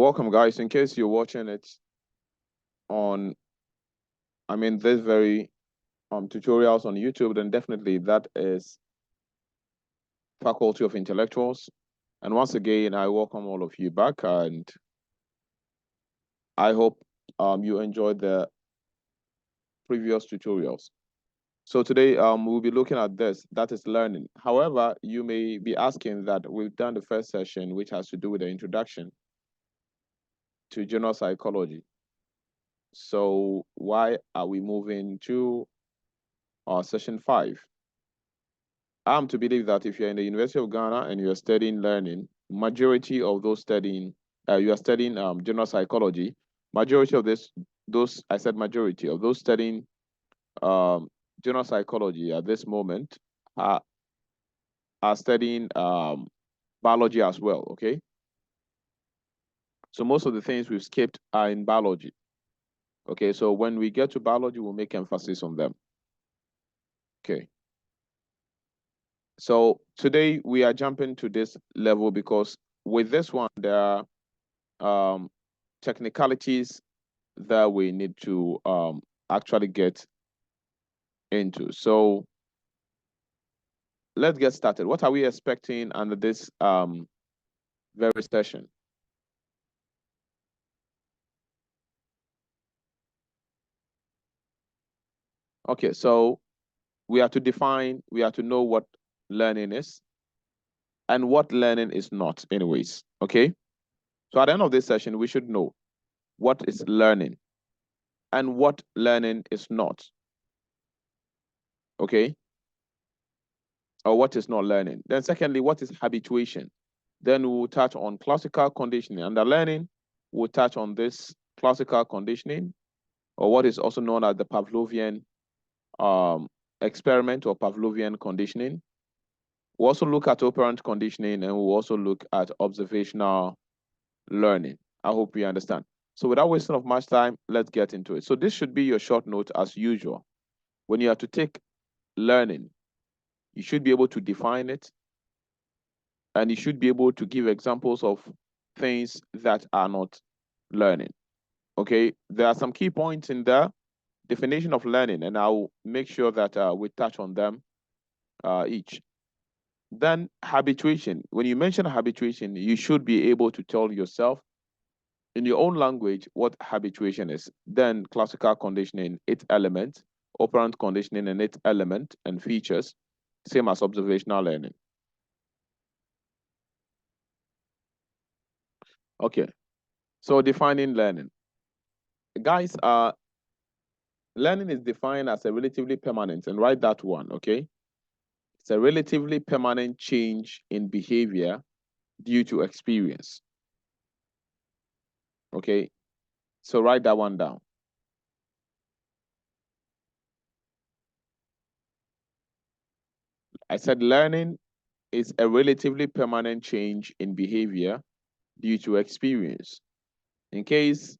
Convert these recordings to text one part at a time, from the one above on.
Welcome, guys. In case you're watching it on, this very tutorials on YouTube, then definitely that is Faculty of Intellectuals. And once again, I welcome all of you back, and I hope you enjoyed the previous tutorials. So today we'll be looking at this, that is learning. However, you may be asking that we've done the first session, which has to do with the introduction to general psychology. So why are we moving to session 5? I'm to believe that if you're in the University of Ghana and you're studying learning, majority of those studying, you are studying general psychology, majority of I said majority of those studying general psychology at this moment are studying biology as well, okay? So most of the things we've skipped are in biology. Okay, so when we get to biology, we'll make emphasis on them. Okay. So today we are jumping to this level because with this one, there are technicalities that we need to actually get into. So let's get started. What are we expecting under this very session? Okay, so we have to know what learning is and what learning is not anyways, okay? So at the end of this session, we should know what is learning and what learning is not, okay? Or what is not learning. Then secondly, what is habituation? Then we'll touch on classical conditioning. Under learning, we'll touch on this classical conditioning, or what is also known as the Pavlovian experiment or Pavlovian conditioning. We'll also look at operant conditioning, and we'll also look at observational learning. I hope you understand. So without wasting of much time, let's get into it. So this should be your short note as usual. When you have to take learning, you should be able to define it, and you should be able to give examples of things that are not learning. Okay, there are some key points in the definition of learning, and I'll make sure that we touch on them each. Then habituation. When you mention habituation, you should be able to tell yourself in your own language what habituation is. Then classical conditioning, its elements, operant conditioning and its element and features, same as observational learning. Okay, so defining learning. Guys, learning is defined as a relatively permanent, and write that one, okay? It's a relatively permanent change in behavior due to experience. Okay, so write that one down. I said learning is a relatively permanent change in behavior due to experience. In case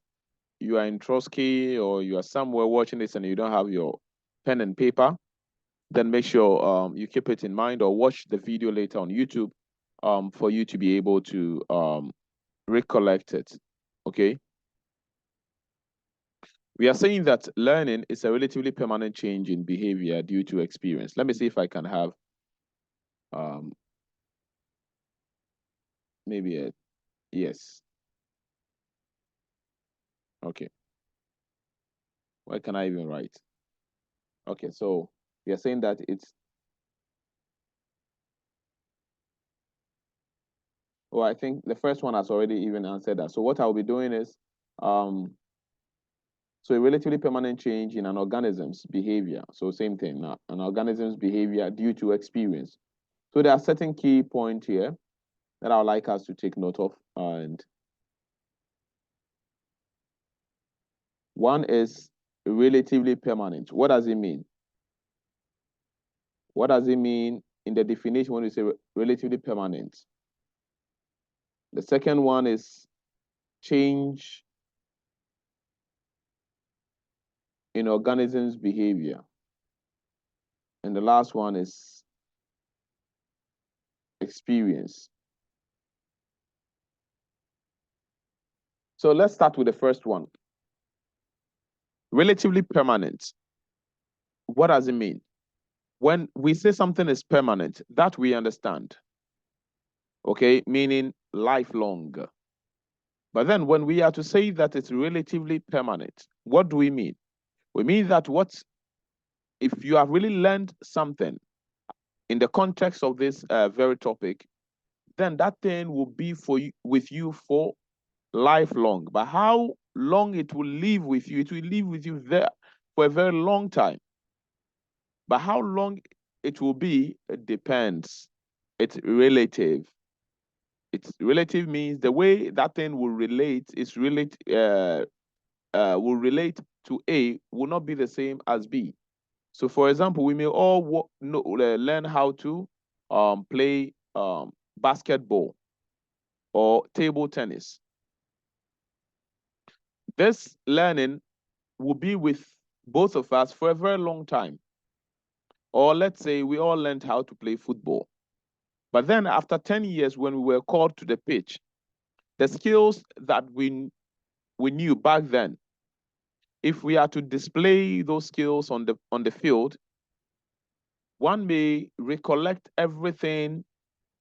you are in Trotsky or you are somewhere watching this and you don't have your pen and paper, then make sure you keep it in mind or watch the video later on YouTube for you to be able to recollect it, okay? We are saying that learning is a relatively permanent change in behavior due to experience. Let me see if I can have maybe a yes. Okay. Why can I even write? Okay, so we are saying that it's, well, I think the first one has already even answered that. So what I'll be doing is, so a relatively permanent change in an organism's behavior. So same thing, an organism's behavior due to experience. So there are certain key points here that I would like us to take note of. And one is relatively permanent. What does it mean? What does it mean in the definition when we say relatively permanent? The second one is change in organisms' behavior. And the last one is experience. So let's start with the first one. Relatively permanent. What does it mean? When we say something is permanent, that we understand. Okay, meaning lifelong. But then when we are to say that it's relatively permanent, what do we mean? We mean that if you have really learned something in the context of this very topic, then that thing will be with you for lifelong. But how long it will live with you, it will live with you there for a very long time. But how long it will be, it depends. It's relative. It's relative means the way that thing will relate will relate to A will not be the same as B. So, for example, we may all learn how to play basketball or table tennis. This learning will be with both of us for a very long time. Or let's say we all learned how to play football. But then after 10 years, when we were called to the pitch, the skills that we knew back then, if we are to display those skills on the field, one may recollect everything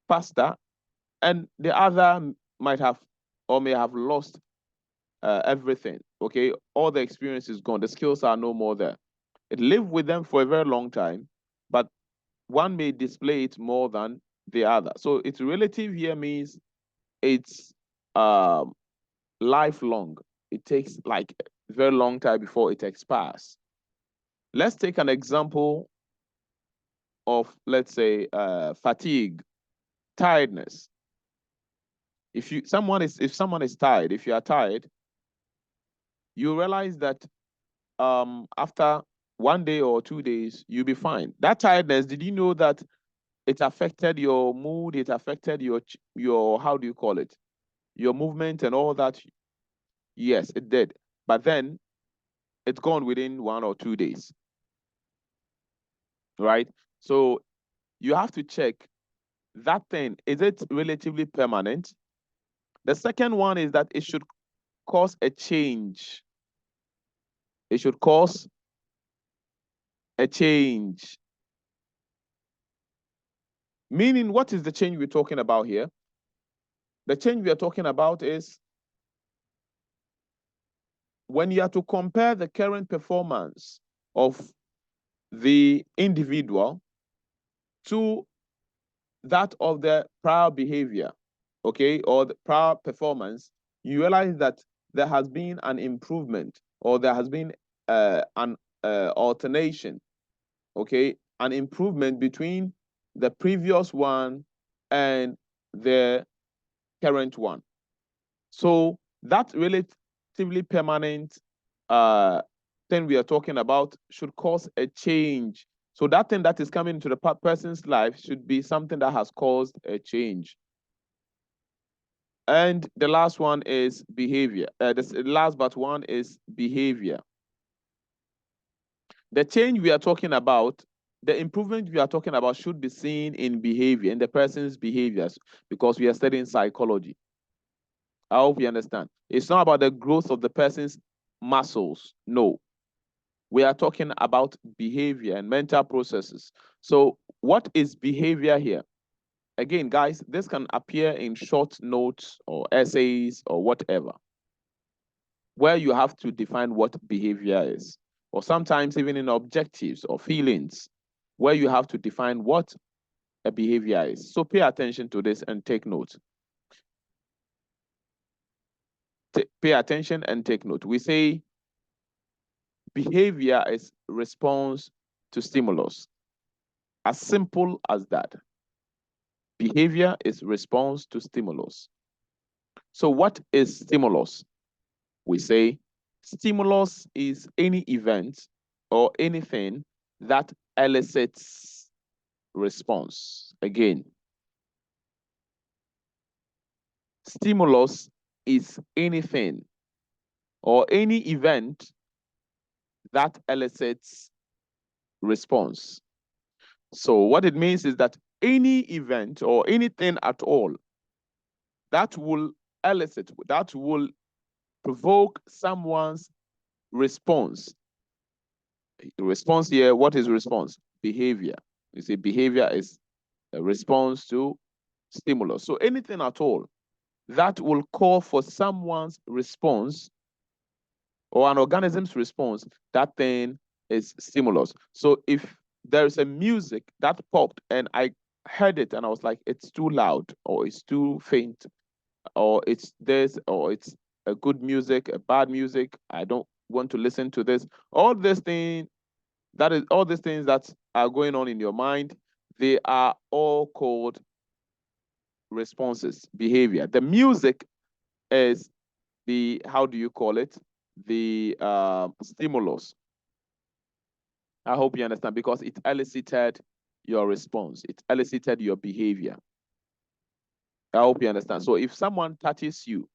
faster, and the other might have or may have lost everything. Okay, all the experience is gone. The skills are no more there. It lived with them for a very long time, but one may display it more than the other. So it's relative here means it's lifelong. It takes like a very long time before it expires. Let's take an example of, let's say, fatigue, tiredness. If someone is tired, if you are tired, you realize that after 1 day or 2 days, you'll be fine. That tiredness, did you know that it affected your mood? It affected your how do you call it? Your movement and all that? Yes, it did. But then it's gone within 1 or 2 days, right? So you have to check that thing. Is it relatively permanent? The second one is that it should cause a change. It should cause a change. Meaning, what is the change we're talking about here? The change we are talking about is when you are to compare the current performance of the individual to that of the prior behavior, okay, or the prior performance, you realize that there has been an improvement or there has been an alternation, okay, an improvement between the previous one and the current one. So that relatively permanent thing we are talking about should cause a change. So that thing that is coming into the person's life should be something that has caused a change. And the last one is behavior. The last but one is behavior. The change we are talking about, the improvement we are talking about should be seen in behavior, in the person's behaviors, because we are studying psychology. I hope you understand. It's not about the growth of the person's muscles. No. We are talking about behavior and mental processes. So what is behavior here? Again, guys, this can appear in short notes or essays or whatever, where you have to define what behavior is. Or sometimes even in objectives or feelings, where you have to define what a behavior is. So pay attention to this and take note. Pay attention and take note. We say behavior is response to stimulus. As simple as that. Behavior is response to stimulus. So what is stimulus? We say stimulus is any event or anything that elicits response. Again, stimulus is anything or any event that elicits response. So what it means is that any event or anything at all that will elicit, that will provoke someone's response. Response here, what is response? Behavior. You see, behavior is a response to stimulus. So anything at all that will call for someone's response or an organism's response, that thing is stimulus. So if there's a music that popped and I heard it and I was like, it's too loud or it's too faint or it's this or it's a good music, a bad music, I don't want to listen to this. All these things that are going on in your mind, they are all called responses, behavior. The music is the, how do you call it? The stimulus. I hope you understand, because it elicited your response. It elicited your behavior. I hope you understand. So if someone touches you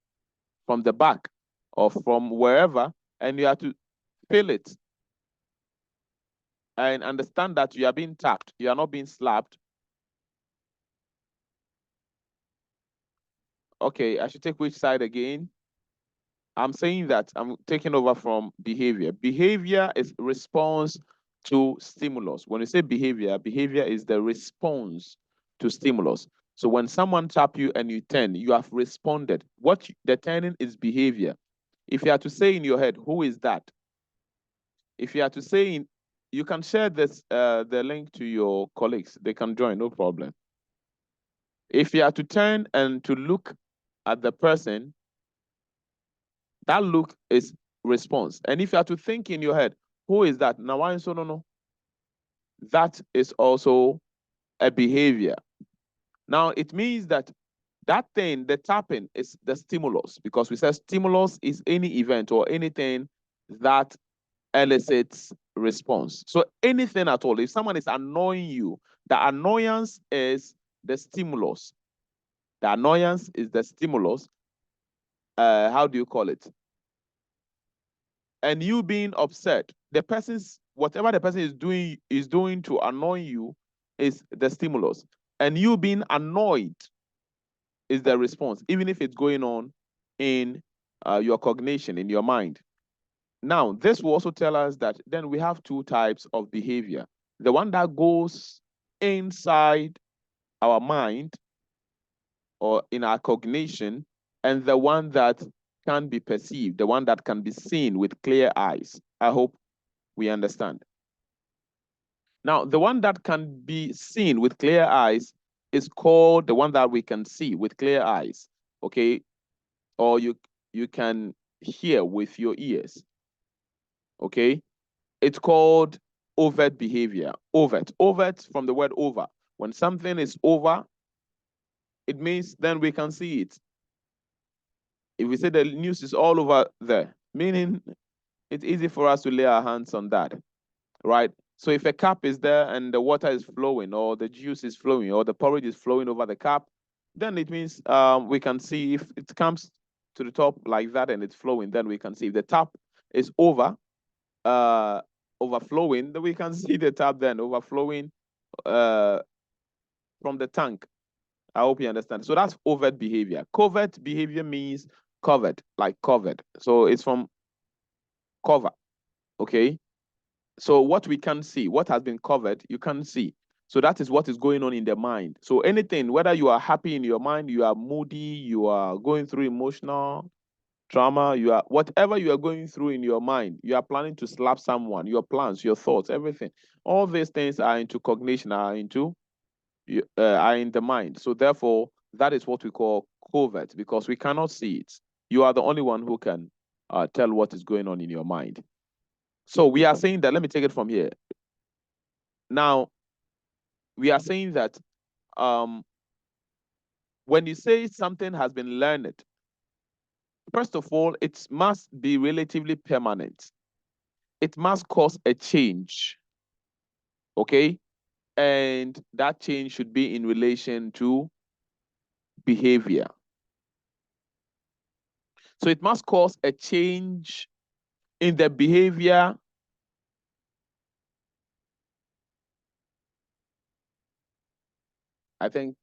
from the back or from wherever, and you have to feel it and understand that you are being tapped, you are not being slapped. Okay, I should take which side again? I'm saying that I'm taking over from behavior. Behavior is response to stimulus. When you say behavior, behavior is the response to stimulus. So when someone tap you and you turn, you have responded. The turning is behavior. If you are to say in your head, who is that? If you are to say you can share this the link to your colleagues. They can join, no problem. If you are to turn and to look at the person, that look is response. And if you are to think in your head, who is that? Now, why so no? That is also a behavior. Now, it means that that thing, the tapping, is the stimulus, because we said stimulus is any event or anything that elicits response. So anything at all, if someone is annoying you, the annoyance is the stimulus. The annoyance is the stimulus. How do you call it? And you being upset, whatever the person is doing to annoy you is the stimulus. And you being annoyed is the response, even if it's going on in your cognition, in your mind. Now, this will also tell us that then we have two types of behavior. The one that goes inside our mind or in our cognition, and the one that can be perceived, the one that can be seen with clear eyes. I hope we understand. Now, the one that can be seen with clear eyes is called the one that we can see with clear eyes, okay? Or you can hear with your ears, okay? It's called overt behavior. Overt from the word over. When something is over, it means then we can see it. If we say the news is all over there, meaning it's easy for us to lay our hands on that, right? So if a cup is there and the water is flowing or the juice is flowing or the porridge is flowing over the cup, then it means we can see. If it comes to the top like that and it's flowing, then we can see. If the tap is overflowing, then we can see the tap then overflowing from the tank. I hope you understand. So that's overt behavior. Covert behavior means covered, like covered. So it's from cover, okay? So what we can see, what has been covered, you can see. So that is what is going on in the mind. So anything, whether you are happy in your mind, you are moody, you are going through emotional trauma, whatever you are going through in your mind, you are planning to slap someone, your plans, your thoughts, everything. All these things are into cognition, are in the mind. So therefore, that is what we call covert, because we cannot see it. You are the only one who can tell what is going on in your mind. So we are saying that, let me take it from here. Now, we are saying that when you say something has been learned, first of all, it must be relatively permanent. It must cause a change, okay? And that change should be in relation to behavior. So it must cause a change in the behavior. I think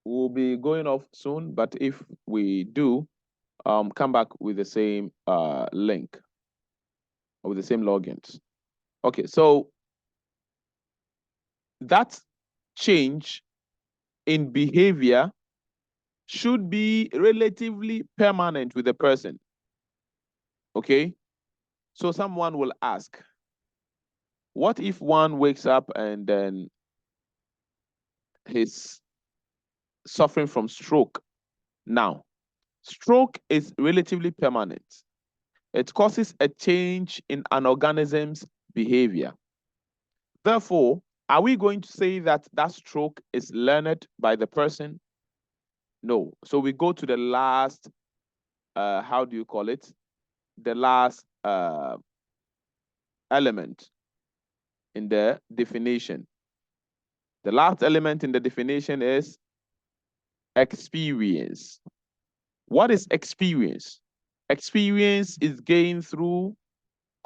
we'll be going off soon, but if we do, come back with the same link or with the same logins. Okay, so that change in behavior should be relatively permanent with the person. Okay, so someone will ask, what if one wakes up and then he's suffering from stroke? Now, stroke is relatively permanent. It causes a change in an organism's behavior. Therefore, are we going to say that that stroke is learned by the person? No. So we go to the last, how do you call it? The last element in the definition. The last element in the definition is experience. What is experience? Experience is gained through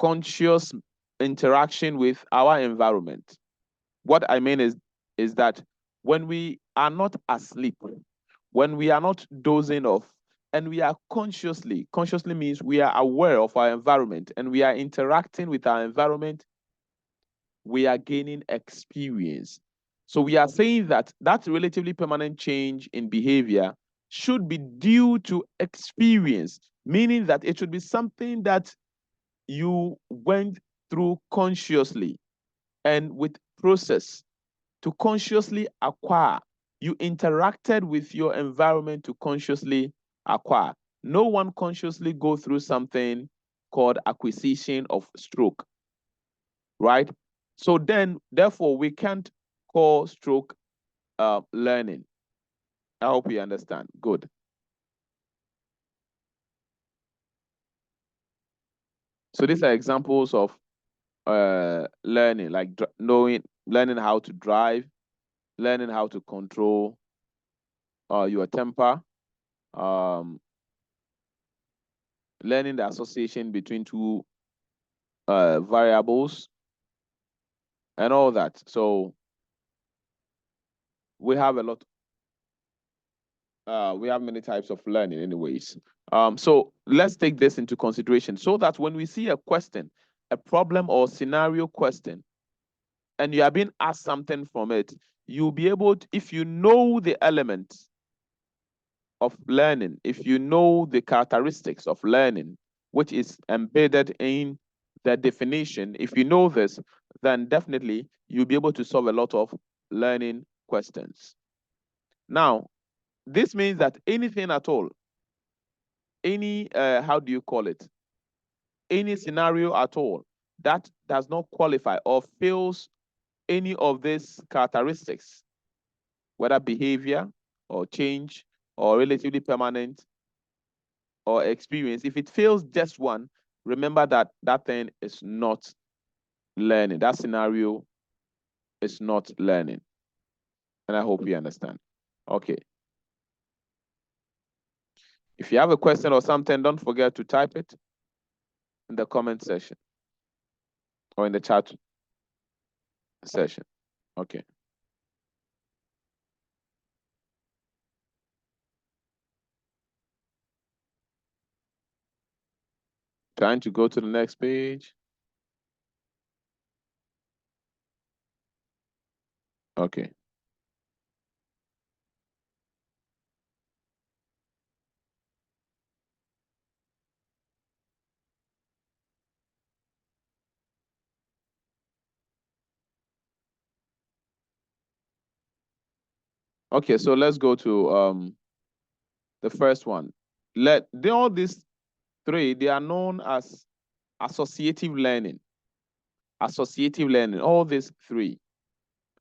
conscious interaction with our environment. What I mean is that when we are not asleep, when we are not dozing off, and we are consciously means we are aware of our environment and we are interacting with our environment, we are gaining experience. So we are saying that that relatively permanent change in behavior should be due to experience, meaning that it should be something that you went through consciously and with process to consciously acquire. You interacted with your environment to consciously acquire. No one consciously go through something called acquisition of stroke, right? So then, therefore, we can't call stroke learning. I hope you understand. Good. So these are examples of learning, like learning how to drive, learning how to control your temper, learning the association between two variables, and all that. So we have a lot. We have many types of learning, anyways. So let's take this into consideration so that when we see a question, a problem or scenario question, and you are being asked something from it, you'll be able to, if you know the elements of learning, if you know the characteristics of learning, which is embedded in the definition, if you know this, then definitely you'll be able to solve a lot of learning questions. Now, this means that anything at all, any, how do you call it? Any scenario at all that does not qualify or fails any of these characteristics, whether behavior or change or relatively permanent or experience, if it fails just one, remember that that thing is not learning. That scenario is not learning. And I hope you understand. Okay. If you have a question or something, don't forget to type it in the comment section or in the chat session. Okay. Trying to go to the next page. Okay. Okay, so let's go to the first one. All these three, they are known as associative learning. Associative learning, all these three.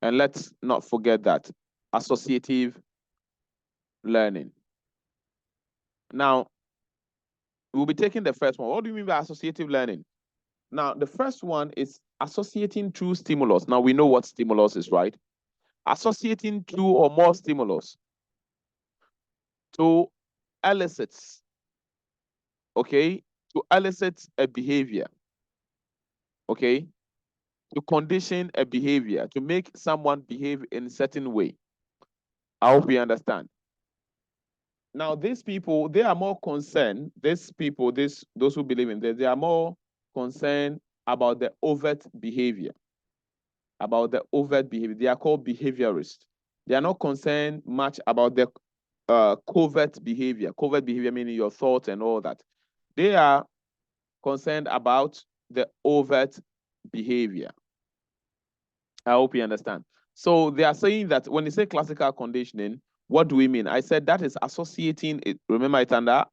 And let's not forget that, associative learning. Now, we'll be taking the first one. What do you mean by associative learning? Now, the first one is associating two stimulus. Now, we know what stimulus is, right? Associating two or more stimulus to elicit, okay, to elicit a behavior, okay, to condition a behavior, to make someone behave in a certain way. I hope you understand. Now, these people, they are more concerned, those who believe in this, they are more concerned about the overt behavior. They are called behaviorists. They are not concerned much about the covert behavior. Covert behavior meaning your thoughts and all that. They are concerned about the overt behavior. I hope you understand. So they are saying that when you say classical conditioning, what do we mean? I said that is associating it. Remember, it's under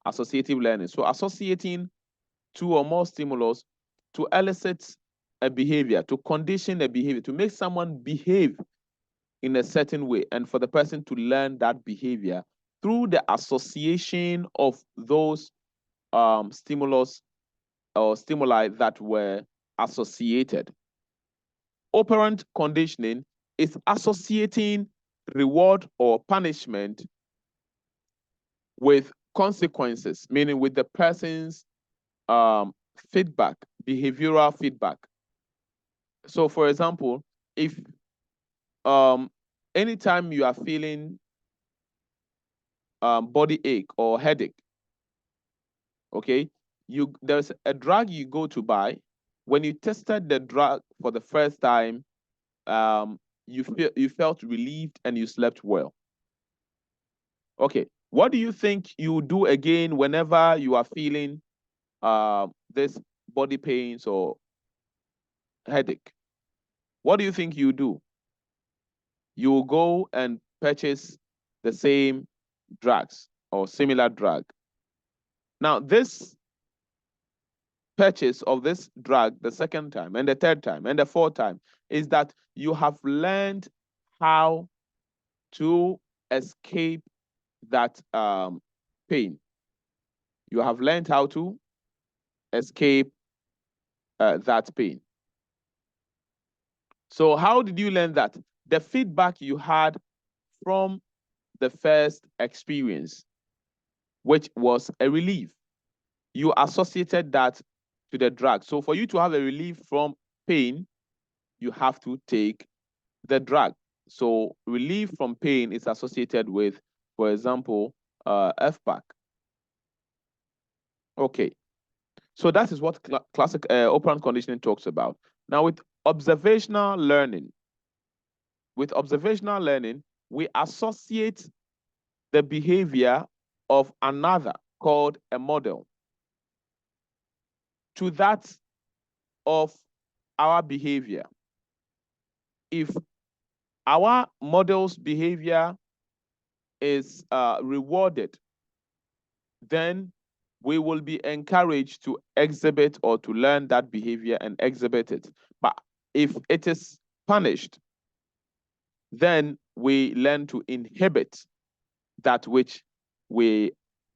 associative learning. So associating two or more stimulus to elicit a behavior, to condition a behavior, to make someone behave in a certain way, and for the person to learn that behavior through the association of those stimulus or stimuli that were associated. Operant conditioning is associating reward or punishment with consequences, meaning with the person's feedback, behavioral feedback. So, for example, if anytime you are feeling body ache or headache, okay, there's a drug you go to buy. When you tested the drug for the first time, you felt relieved and you slept well. Okay, what do you think you do again whenever you are feeling this body pains or headache? What do you think you do? You will go and purchase the same drugs or similar drug. Now, this purchase of this drug the second time and the third time and the fourth time is that you have learned how to escape that pain. You have learned how to escape that pain. So how did you learn that? The feedback you had from the first experience, which was a relief. You associated that to the drug. So for you to have a relief from pain, you have to take the drug. So relief from pain is associated with, for example, FPAC. Okay. So that is what classic operant conditioning talks about. Now with observational learning, we associate the behavior of another called a model to that of our behavior. If our model's behavior is rewarded, then we will be encouraged to exhibit or to learn that behavior and exhibit it. But if it is punished, then we learn to inhibit that which we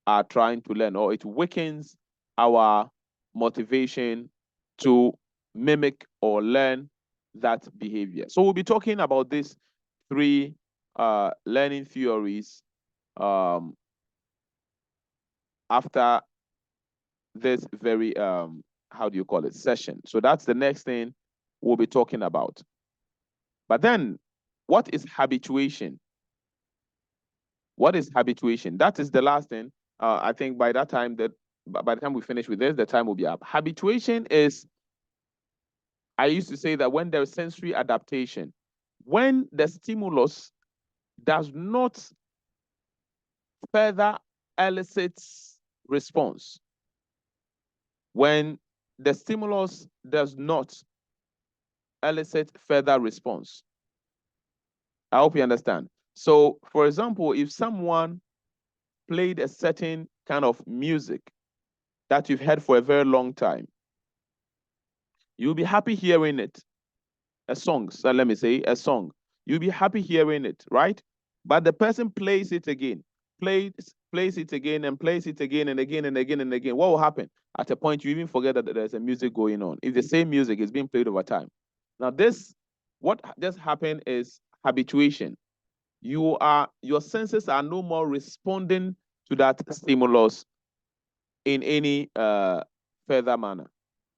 are trying to learn, or it weakens our motivation to mimic or learn that behavior. So we'll be talking about these three learning theories after this very session. So that's the next thing we'll be talking about. But then, what is habituation? What is habituation? That is the last thing. I think by the time we finish with this, the time will be up. Habituation is, I used to say that when there's sensory adaptation, when the stimulus does not further elicit response, when the stimulus does not elicit further response. I hope you understand. So, for example, if someone played a certain kind of music that you've heard for a very long time, you'll be happy hearing it. A song, so let me say a song. You'll be happy hearing it, right? But the person plays it again, plays it again and plays it again and again and again and again. What will happen? At a point, you even forget that there's a music going on. If the same music is being played over time. Now, what just happened is habituation. Your senses are no more responding to that stimulus in any further manner.